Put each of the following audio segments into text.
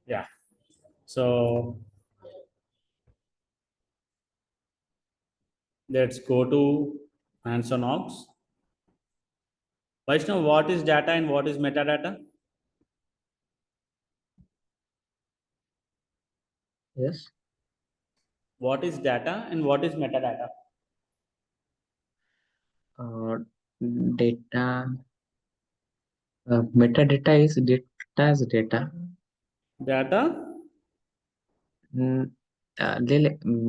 Yeah. So let's go to answer notes. Vaishnav, what is data and what is metadata? Yes. What is data and what is metadata? Data. Metadata is data as data. Data?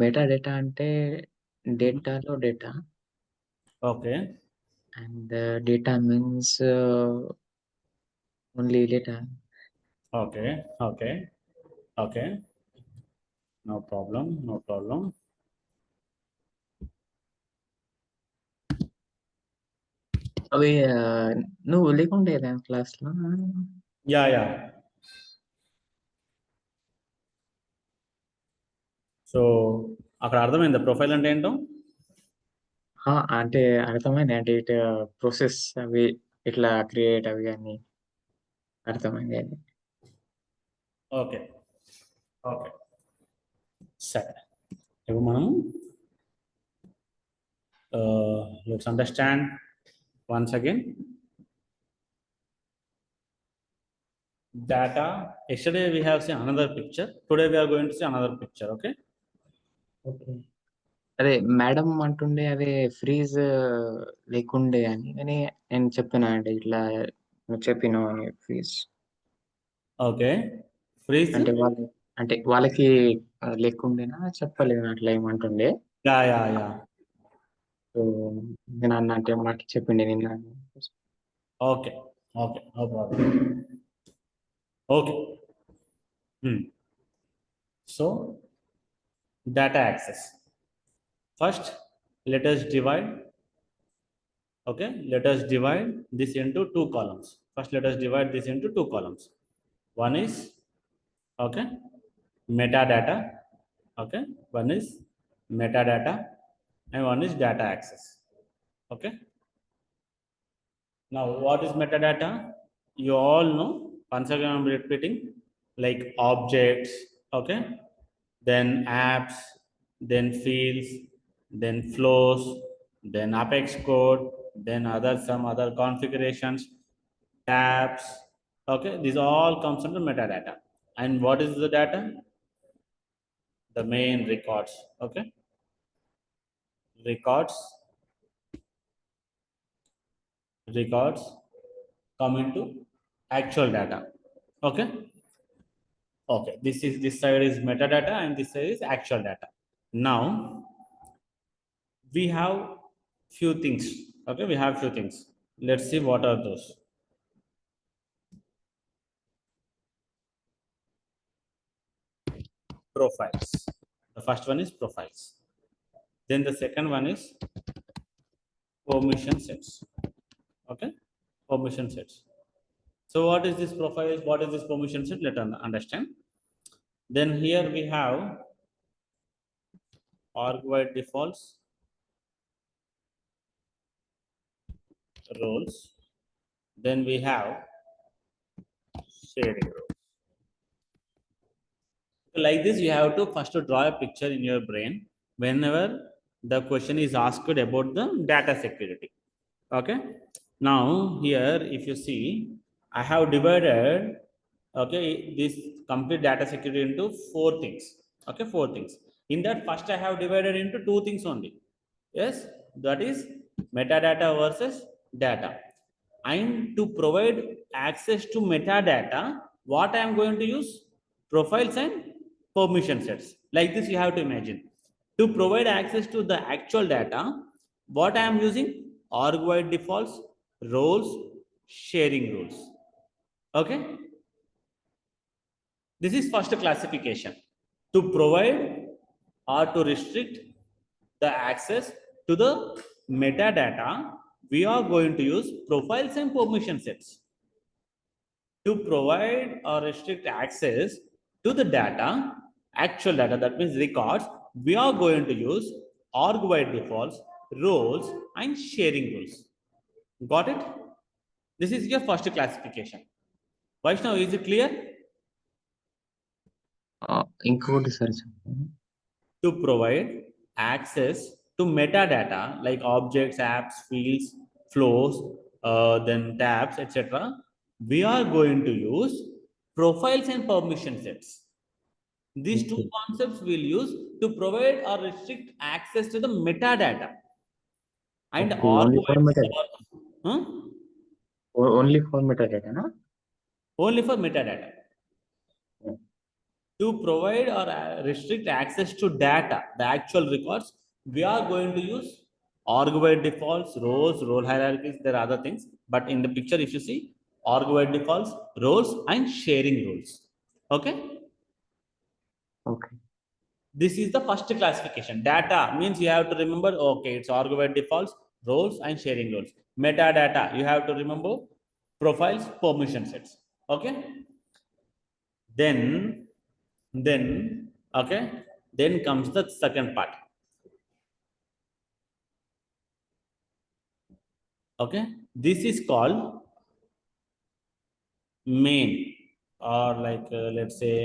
Metadata అంటే డేటాలో data Okay. And data means only data. Okay. Okay. Okay. No problem. No problem. అవి నువ్వు లేకుండే క్లాస్లో. Yeah, yeah. So అక్కడ అర్థమైందా profile అంటే ఏంటో? అంటే అర్థమైంది అంటే ఇటు ప్రాసెస్ అవి ఇట్లా క్రియేట్ అవి కానీ అర్థమైంది అది. ఓకే. ఓకే. సరే. ఇప్పుడు మనం let's understand once again. Data. Yesterday we have seen another picture. Today we are going to see another picture. Okay. Okay. అదే మేడం అంటుండే అదే ఫ్రీజ్ లేకుండే అని కానీ నేను చెప్పినా అండి ఇట్లా నువ్వు చెప్పినావు అని ఫ్రీజ్ ఓకే. ఫ్రీజ్. అంటే వాళ్ళకి లేకుండేనా చెప్పలేదు అట్లా ఏమంటుండే. Yeah yeah yeah. సో నేను అన్న అంటే మాకు చెప్పిండే నిన్న. Okay. Okay. No problem. Okay. So data access. First, let us divide. Okay, let us divide this into two columns. First, let us divide this into two columns. One is okay metadata. Okay, one is metadata and one is data access. Okay. Now, what is metadata? You all know. Once again, I'm repeating, like objects. Okay, then apps, then fields, then flows, then Apex code, then some other configurations, tabs. Okay, these all comes under metadata. And what is the data? The main records. Okay, records come into actual data. Okay. Okay, this side is metadata and this side is actual data. Now we have few things. Okay, we have few things. Let's see what are those. Profiles. The first one is profiles. Then the second one is permission sets. Okay, permission sets. So what is this profiles? What is this permission set? Let us understand. Then here we have arg defaults, roles. Then we have sharing roles. Like this, you have to first draw a picture in your brain whenever the question is asked about the data security. Okay. Now here, if you see, I have divided this complete data security into four things. Okay, four things. In that, first I have divided into two things only. Yes, that is metadata versus data. And to provide access to metadata, what I am going to use? Profiles and permission sets. Like this, you have to imagine. To provide access to the actual data, what I am using? Arg defaults, roles, sharing rules. Okay. This is first classification. To provide or to restrict the access to the metadata, we are going to use profiles and permission sets. To provide or restrict access to the data, actual data, that means records, we are going to use arg defaults, roles, and sharing rules. Got it? This is your first classification. Vaishnav, is it clear? ఇంకొకటి sir చెప్పండి. To provide access to metadata like objects, apps, fields, flows, then tabs, etc. We are going to use profiles and permission sets. These two Okay. concepts we'll use to provide or restrict access to the metadata and Okay. Only for metadata. huh? Only for metadata, no? Only for metadata. Yeah. To provide or restrict access to data, the actual records, we are going to use org by defaults, roles, role hierarchies, there are other things. But in the picture, if you see, org by defaults, roles, and sharing rules. Okay? Okay. This is the first classification. Data means you have to remember, okay, it's org by defaults, roles, and sharing roles. Metadata, you have to remember profiles, permission sets. Okay? Then okay, then comes the second part. Okay, this is called main, or like let's say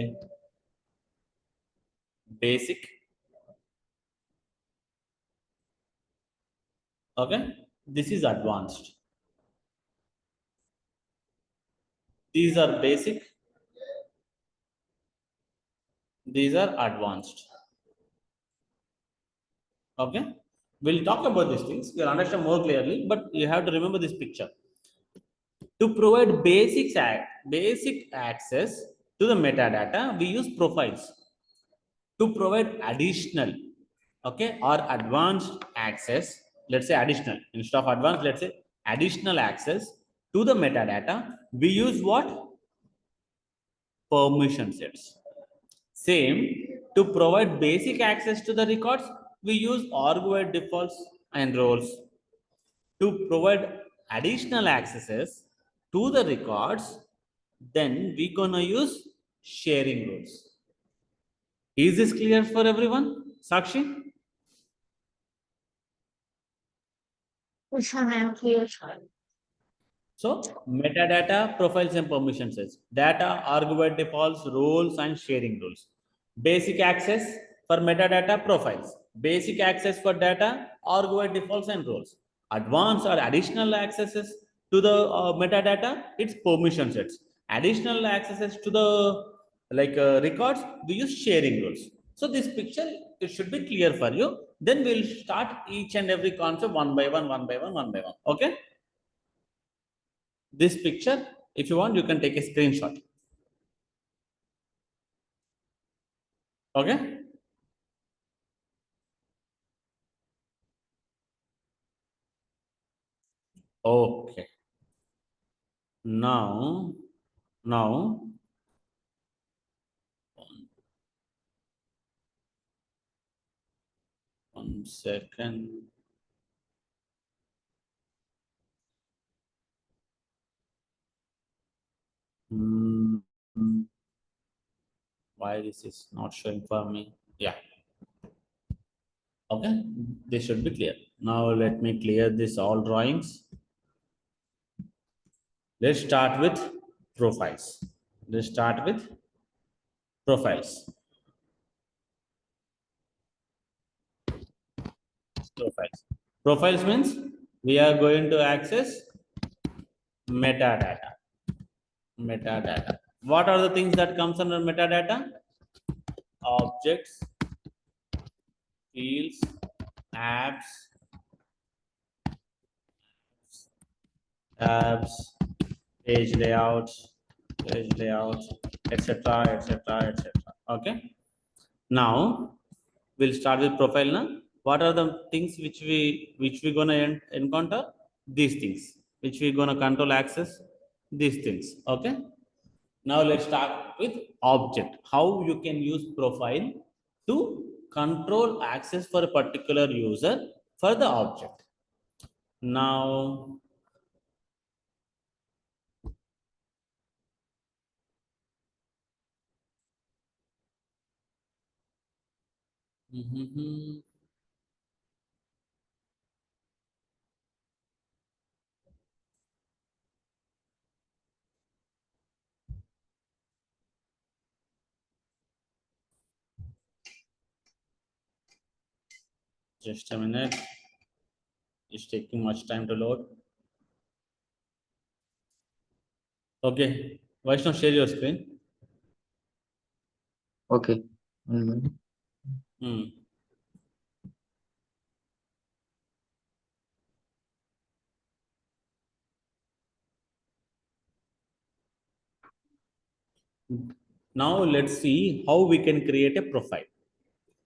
basic. Okay, this is advanced. These are basic, these are advanced. Okay, we'll talk about these things, you'll understand more clearly, but you have to remember this picture. To provide basic access to the metadata, we use profiles. To provide additional, okay, or advanced access, let's say additional, instead of advanced, let's say additional access to the metadata, we use what? Permission sets. Same, to provide basic access to the records, we use org defaults and roles. To provide additional accesses to the records, then we gonna use sharing rules. Is this clear for everyone? Sakshi? So metadata, profiles and permission sets. Data, argument defaults, roles and sharing rules. Basic access for metadata profiles. Basic access for data, argument defaults and roles. Advanced or additional accesses to the metadata, it's permission sets. Additional accesses to the records, we use sharing rules. So this picture, it should be clear for you. Then we'll start each and every concept one by one, one by one, one by one. Okay? This picture, if you want, you can take a screenshot. Okay? Okay. Now, one second. Hmm, why this is not showing for me? Yeah. Okay, this should be clear. Now let me clear this all drawings. Let's start with profiles. Let's start with profiles. Profiles. Profiles means we are going to access metadata. Metadata. What are the things that comes under metadata? Objects, fields, apps, tabs, page layouts, etc., etc., etc. Okay. Now we'll start with profile now. What are the things which we gonna encounter? These things which we gonna control access. These things. Okay. Now let's start with object. How you can use profile to control access for a particular user for the object. Now, mhm. Just a minute. It's taking much time to load. Okay. Vaishnav, share your screen. Okay. Mm. Hmm. Now let's see how we can create a profile.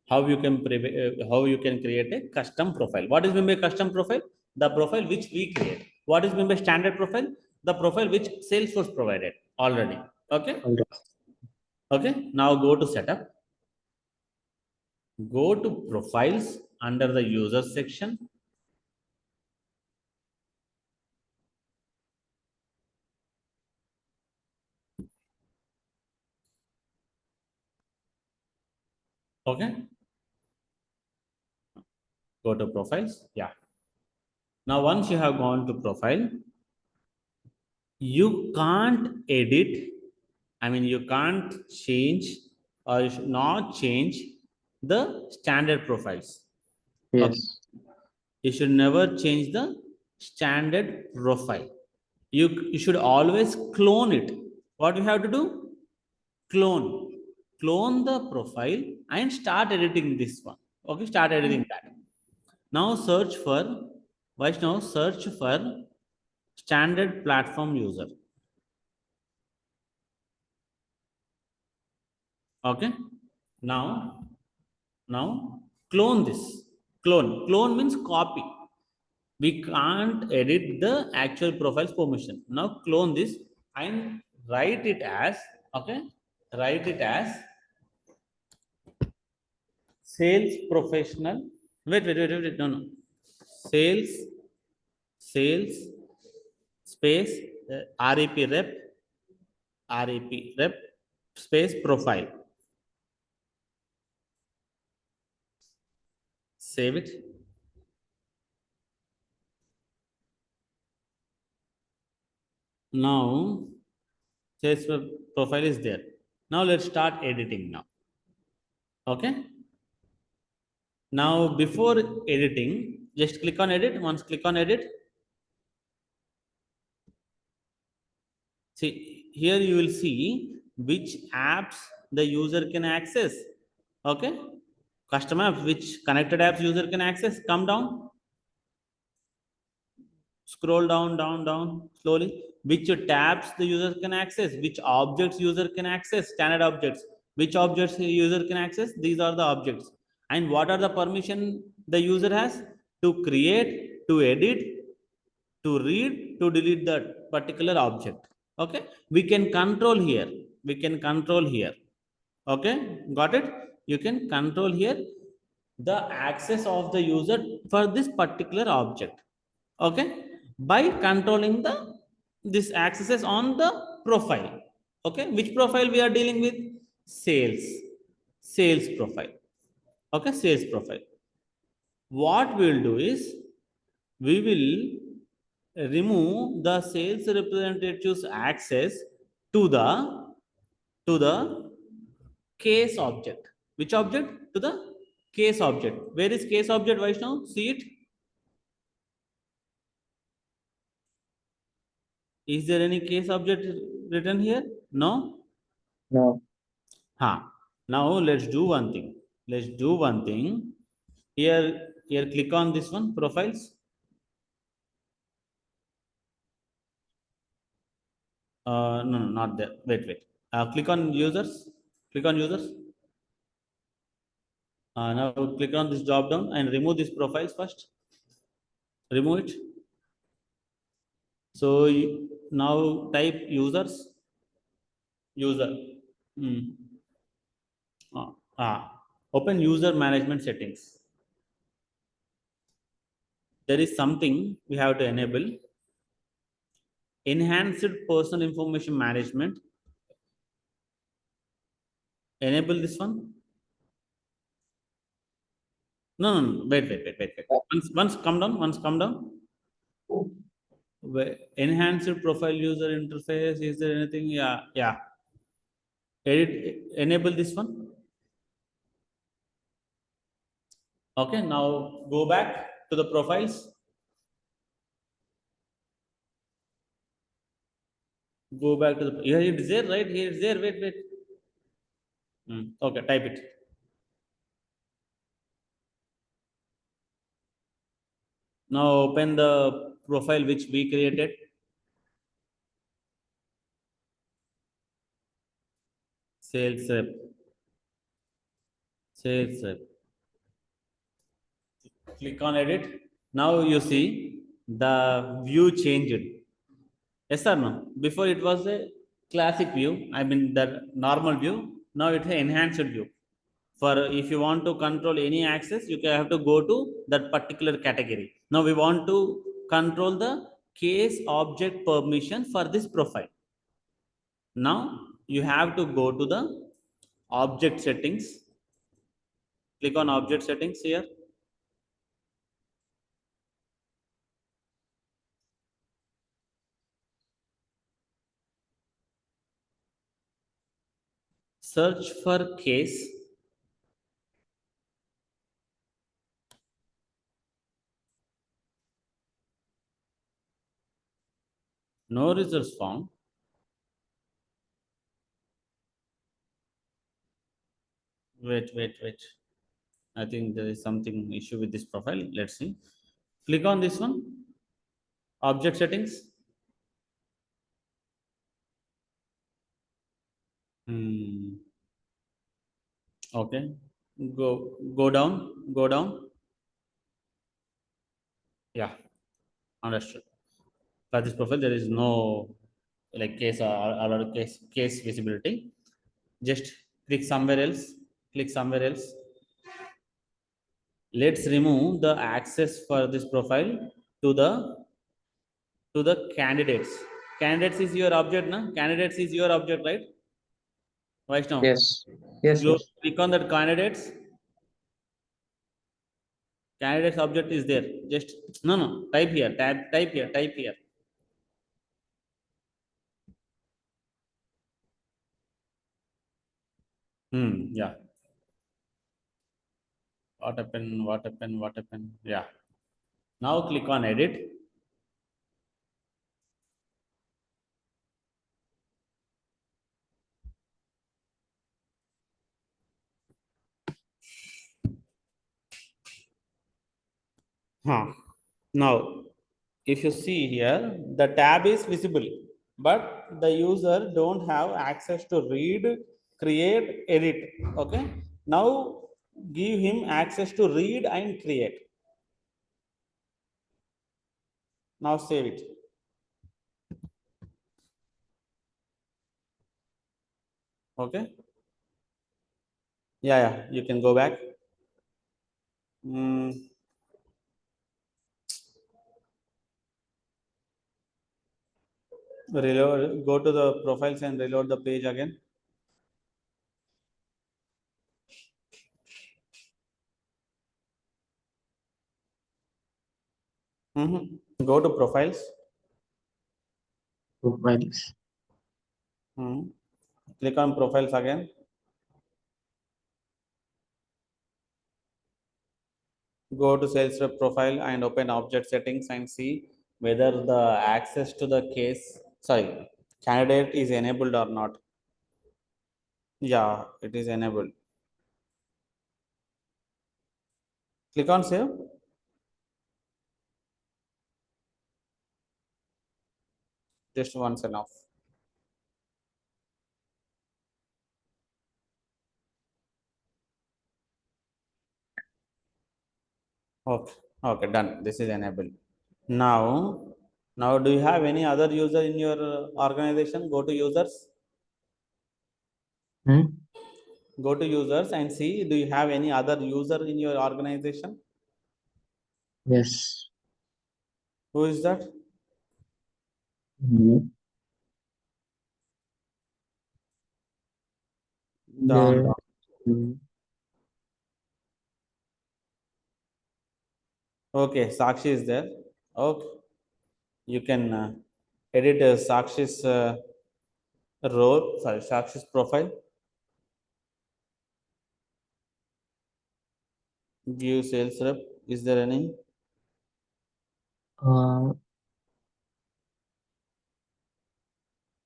How you can create a custom profile. What is meant by custom profile? The profile which we create. What is meant by standard profile? The profile which Salesforce provided already. Okay. All right. Okay. Now go to setup. Go to profiles under the user section. Okay. Go to profiles. Yeah. Now once you have gone to profile, you can't edit. I mean, you can't change or you should not change the standard profiles. Okay. Yes. You should never change the standard profile. You should always clone it. What you have to do? Clone. Clone the profile and start editing this one. Okay, start editing that. Now search for Vaishnav, search for standard platform user. Okay. Now, now clone this. Clone means copy. We can't edit the actual profile's permission. Now clone this and write it as, okay, write it as sales professional. Wait, no. Sales, sales space REP rep, REP rep space profile. Save it. Now sales profile is there. Now let's start editing now. Okay. Now before editing, just click on edit. Once click on edit, see here you will see which apps the user can access. Okay. Custom apps, which connected apps user can access. Come down, scroll down slowly. Which tabs the user can access, which objects user can access, standard objects. Which objects the user can access? These are the objects. And what are the permission the user has? To create, to edit, to read, to delete that particular object. Okay. We can control here. We can control here. Okay. Got it? You can control here the access of the user for this particular object. Okay, by controlling the this accesses on the profile. Okay, which profile we are dealing with? Sales profile. Okay, sales profile. What we will do is we will remove the sales representative's access to the case object. Which object? To the case object. Where is case object, Vaishnav? See it. Is there any case object written here? No? No. Now let's do one thing. Let's do one thing. Here click on this one, profiles. No, not there. Wait. Click on users. Click on users. Now click on this drop down and remove these profiles first. Remove it. So now type users. User. Hmm. Ah, Open user management settings. There is something we have to enable. Enhanced personal information management. Enable this one. No. Wait. Once come down. Once come down. Enhanced profile user interface. Is there anything? Yeah. Edit. Enable this one. Okay, now go back to the profiles. Go back to the, here it is there, right? Here it's there. Wait, wait. Okay, type it. Now open the profile which we created. Sales rep. Sales rep. Click on edit. Now you see the view changed. Yes or no? Before it was a classic view, I mean the normal view. Now it's an enhanced view. For if you want to control any access, you have to go to that particular category. Now we want to control the case object permission for this profile. Now you have to go to the object settings. Click on object settings here. Search for case. No results found. Wait, wait, wait. I think there is something issue with this profile. Let's see. Click on this one. Object settings. Okay. Go down. Go down. Yeah. Understood. For this profile, there is no like case or case visibility. Just click somewhere else. Click somewhere else. Let's remove the access for this profile to the candidates. Candidates is your object, na? Candidates is your object, right? Vaishnav. Yes. Yes. Yes. Click on that candidates. Candidates object is there. Just no. Type here. Type here. Type here. Yeah. What happened? What happened? What happened? Yeah. Now click on edit. Huh. Now, if you see here, the tab is visible, but the user don't have access to read, create, edit. Okay. Now give him access to read and create. Now save it. Okay. Yeah. You can go back. Mm, Reload. Go to the profiles and reload the page again. Go to profiles. Profiles. Click on profiles again. Go to sales rep profile and open object settings and see whether the access to the candidate is enabled or not. Yeah, it is enabled. Click on save. Just once enough. Okay, okay, done. This is enabled. Now do you have any other user in your organization? Go to users. Hmm? Go to users and see, do you have any other user in your organization? Yes. Who is that? Hmm. Down, The down. hmm. Okay, Sakshi is there. Okay, you can edit Sakshi's Sakshi's profile. View sales rep. Is there any?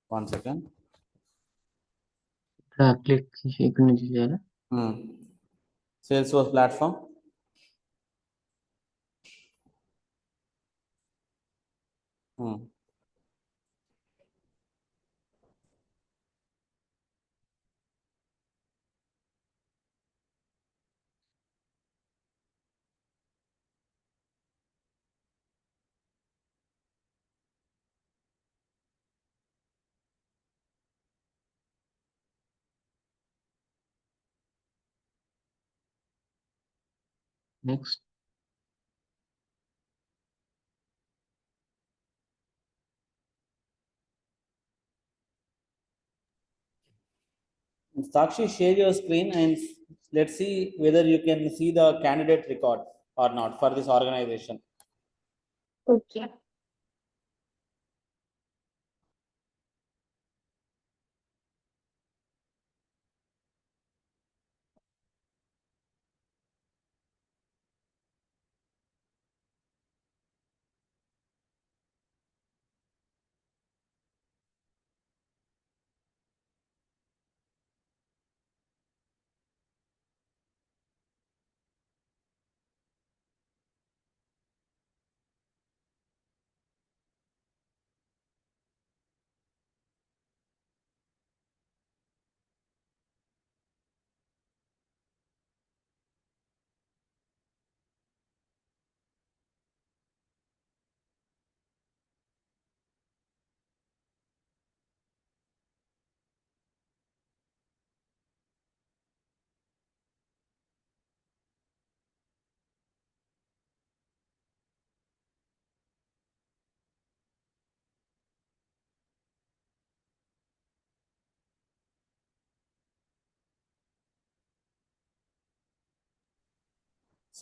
One second. Click ఇక్కడ నుంచి చేయాలా? Salesforce platform. Next. Sakshi, share your screen and let's see whether you can see the candidate record or not for this organization. Okay.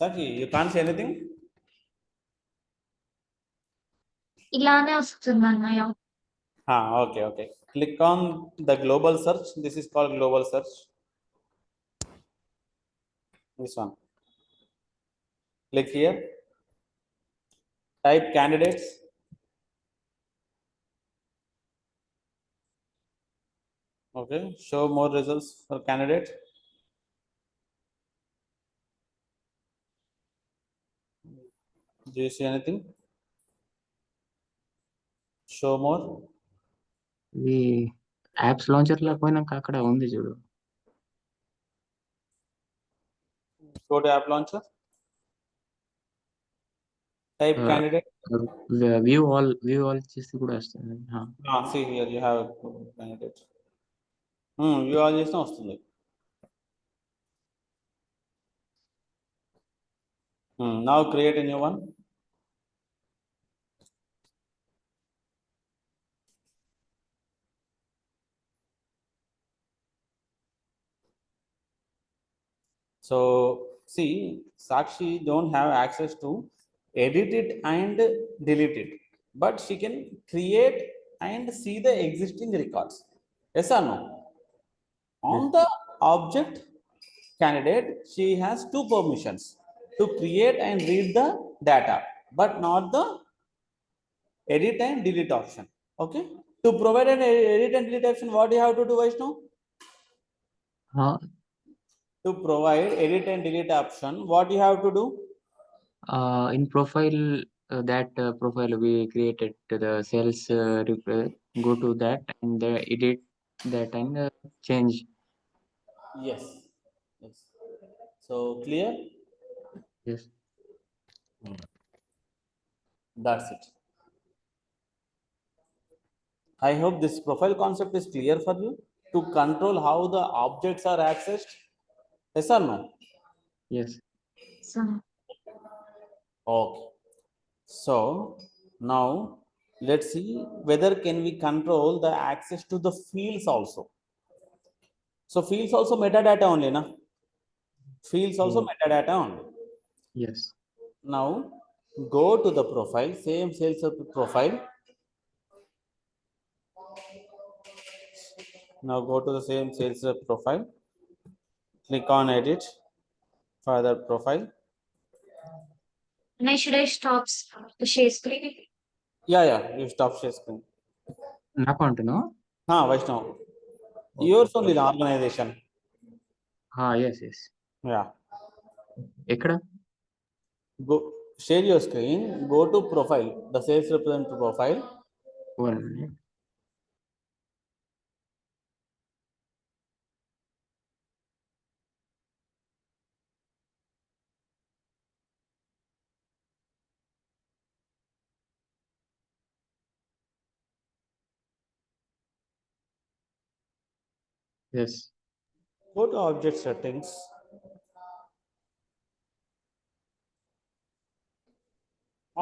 Sakshi, you can't say anything? ఇలానే వస్తుంది అన్నయ్య. Okay, okay. Click on the global search. This is called global search. This one. Click here. Type candidates. Okay. Show more results for candidate. Do you see anything? Show more. ఇది apps launcher లో పోయినాక అక్కడ ఉంది చూడు. Go to app launcher. Type candidate. View all చేసి కూడా వస్తుంది. See here you have candidate. View all చేసినా వస్తుంది. Now create a new one. So see, Sakshi don't have access to edit it and delete it, but she can create and see the existing records. Yes or no? On Yes. the object candidate, she has two permissions to create and read the data, but not the edit and delete option. Okay. To provide an edit and delete option, what do you have to do, Vaishnav? To provide edit and delete option, what you have to do? In profile, that profile we created the sales, go to that and edit that and change. Yes. So clear? Yes. That's it. I hope this profile concept is clear for you to control how the objects are accessed. Yes or no? Yes. So, Okay. So now let's see whether can we control the access to the fields also. So fields also metadata only, na? Fields also metadata only. Yes. Now go to the profile, same sales profile. Now go to the same sales profile. Click on edit for the profile. Now should I stop the share screen? Yeah, you stop share screen. నాకు అంటున్నావు? Vaishnav, Okay. yours only the organization. Yes. Yeah. ఎక్కడ? Go share your screen, go to profile, the sales representative profile. 1 minute. Yes. Go to object settings.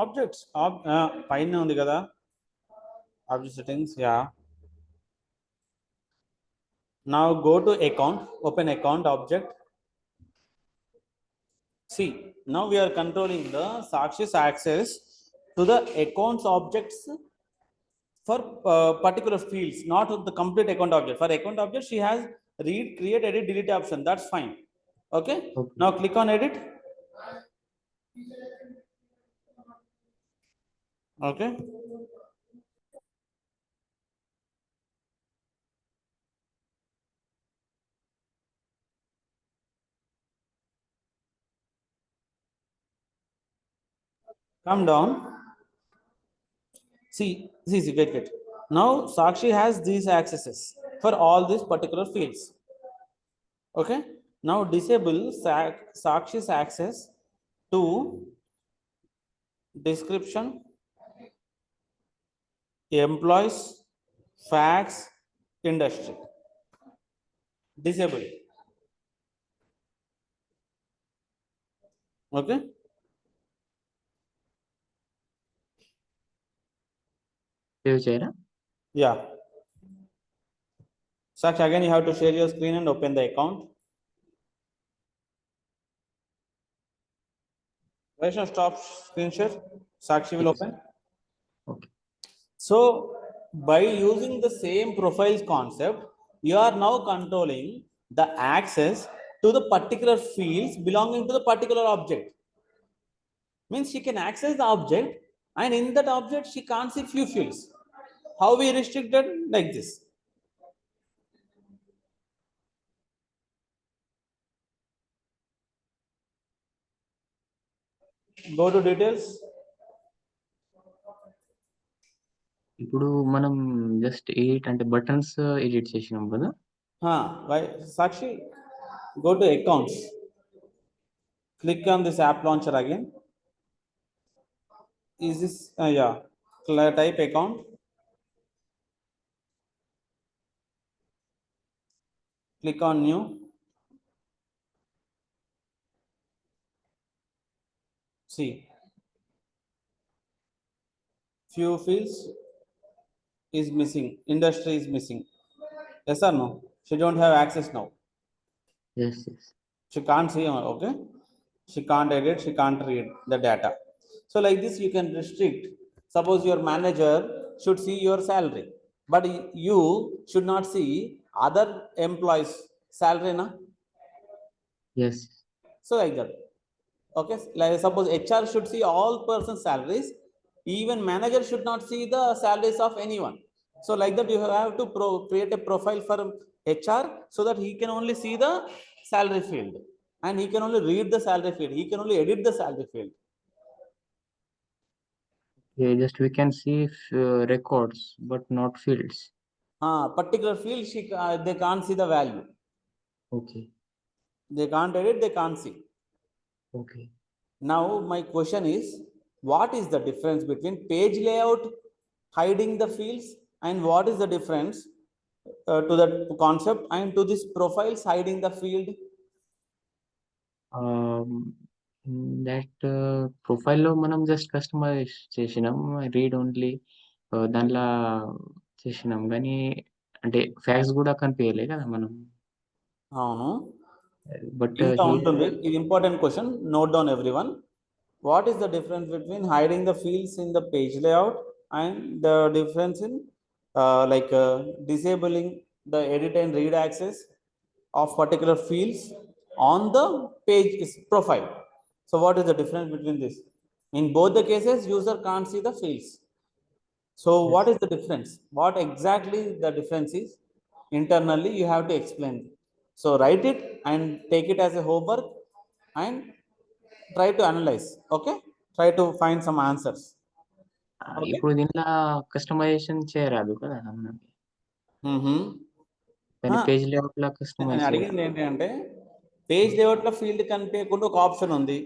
Objects, పైన ఉంది కదా object settings. Yeah. Now go to account, open account object. See, now we are controlling the Sakshi's access to the accounts objects for particular fields, not the complete account object. For account object, she has read, create, edit, delete option. That's fine. Okay. Now click on edit. Okay. Come down. See, wait. Now Sakshi has these accesses for all these particular fields. Okay. Now disable Sakshi's access to description, employees, facts, industry. Disable. Okay. Save చేయరా? Yeah. Sakshi, again you have to share your screen and open the account. Vaishnav, stop screen share. Sakshi will open. Okay. So by using the same profiles concept, you are now controlling the access to the particular fields belonging to the particular object. Means she can access the object, and in that object she can't see few fields. How we restricted? Like this. Go to details. ఇప్పుడు మనం just edit అంటే buttons edit చేసినాం కదా? Why, Sakshi, go to accounts. Click on this app launcher again. Is this yeah? Type account. Click on new. See, few fields is missing. Industry is missing. Yes or no? She don't have access now. Yes. She can't see. Okay. She can't edit. She can't read the data. So like this, you can restrict. Suppose your manager should see your salary, but you should not see other employees' salary, na? Yes. So like that. Okay. Like suppose HR should see all persons' salaries. Even manager should not see the salaries of anyone. So like that, you have to create a profile for HR so that he can only see the salary field, and he can only read the salary field. He can only edit the salary field. Yeah, just we can see records but not fields. Particular field they can't see the value. Okay. They can't edit. They can't see. Okay. Now my question is, what is the difference between page layout hiding the fields, and what is the difference to that concept and to this profiles hiding the field? That ప్రొఫైల్లో మనం just customise చేసినాం, read only దాంట్లో చేసినాం, కానీ అంటే facts కూడా కనిపించలే కదా మనం. అవును, బట్ ఇంకా ఉంటుంది. ఇది important question, note down everyone. What is the difference between hiding the fields in the page layout and the difference in disabling the edit and read access of particular fields on the page profile? So what is the difference between this? In both the cases, user can't see the fields. So what Yes. is the difference? What exactly the difference is? Internally, you have to explain. So write it and take it as a homework and try to analyze. Okay, try to find some answers. Okay. ఇప్పుడు దీంట్లో customization చేయరాదు కదా మనకి. Mm-hmm. కానీ page layout లా నేను customise చేయరాదు. అడిగింది ఏంటి అంటే పేజ్ లేఅవుట్లో ఫీల్డ్ కనిపించకుండా ఒక ఆప్షన్ ఉంది,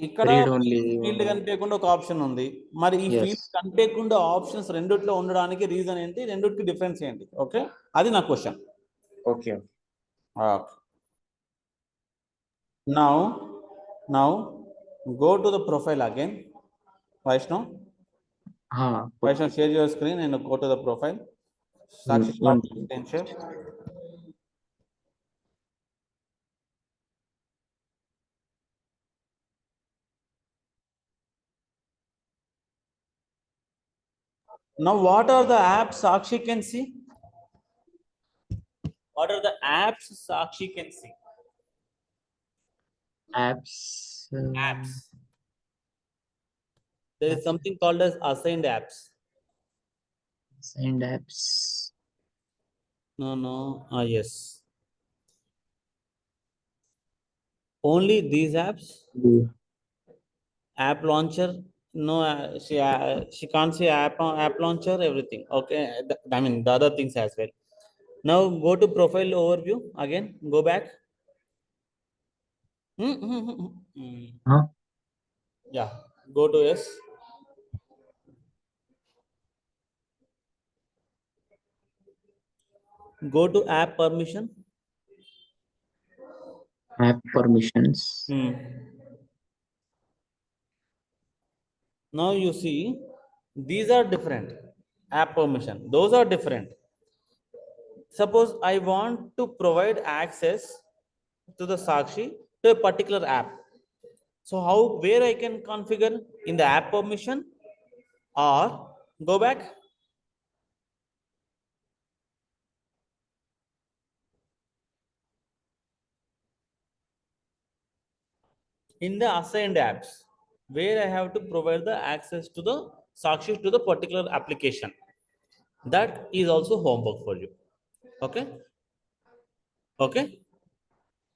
ఇక్కడ రీడ్ ఓన్లీ. ఫీల్డ్ కనిపించకుండా ఒక ఆప్షన్ ఉంది. మరి ఈ ఎస్. ఫీల్డ్ కనిపించకుండా ఆప్షన్స్ రెండిట్లో ఉండడానికి రీజన్ ఏంటి, రెండిటికి డిఫరెన్స్ ఏంటి? ఓకే, అది నా question. Okay. Now go to the profile again. Vaishnav, share your screen and go to the profile. Now, what are the apps Sakshi can see? What are the apps Sakshi can see? Apps. There is something called as assigned apps. Assigned apps. No. Yes. Only these apps. App launcher. No, she can't see app launcher. Everything. Okay. I mean the other things as well. Now go to profile overview again. Go back. Yeah. Go to yes. Go to app permission. App permissions. Now you see these are different. App permission, those are different. Suppose I want to provide access to the Sakshi to a particular app. So where I can configure? In the app permission, or go back. In the assigned apps, where I have to provide the access to the Sakshi to the particular application. That is also homework for you. Okay,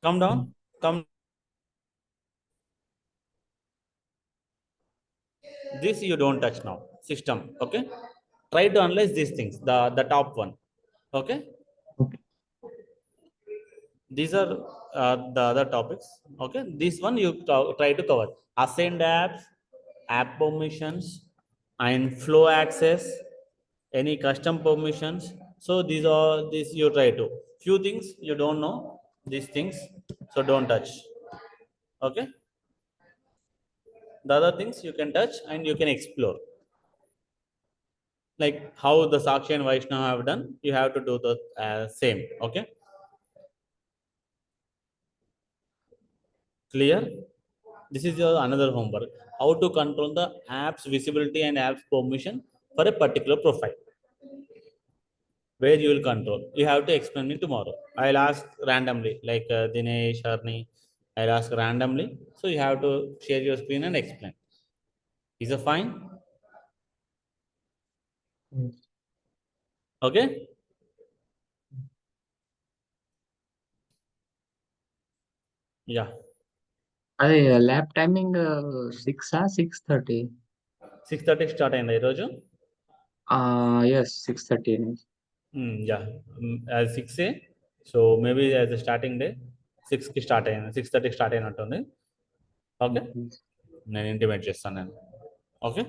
come down. This you don't touch now. System. Okay, try to analyze these things, the top one. Okay, these are the other topics. Okay, this one you try to cover: assigned apps, app permissions, and flow access, any custom permissions. So these you try to. Few things you don't know these things, so don't touch. Okay, the other things you can touch and you can explore, like how the Sakshi and Vaishnav have done. You have to do the same. Okay, clear? This is your another homework: how to control the apps visibility and apps permission for a particular profile. Where you will control, you have to explain me tomorrow. I'll ask randomly, like Dinesh, Arni. I'll ask randomly, so you have to share your screen and explain. Is it fine? Okay. Yeah. అదే lab timing 6 6:30? 6:30 start అయింది ఈరోజు. yes, 6:30. Yeah, as 6 so maybe as a starting day 6 కి start అయింది, 6:30 start అయినట్టుంది. Okay, నేను intimate చేస్తాను నేను. Okay.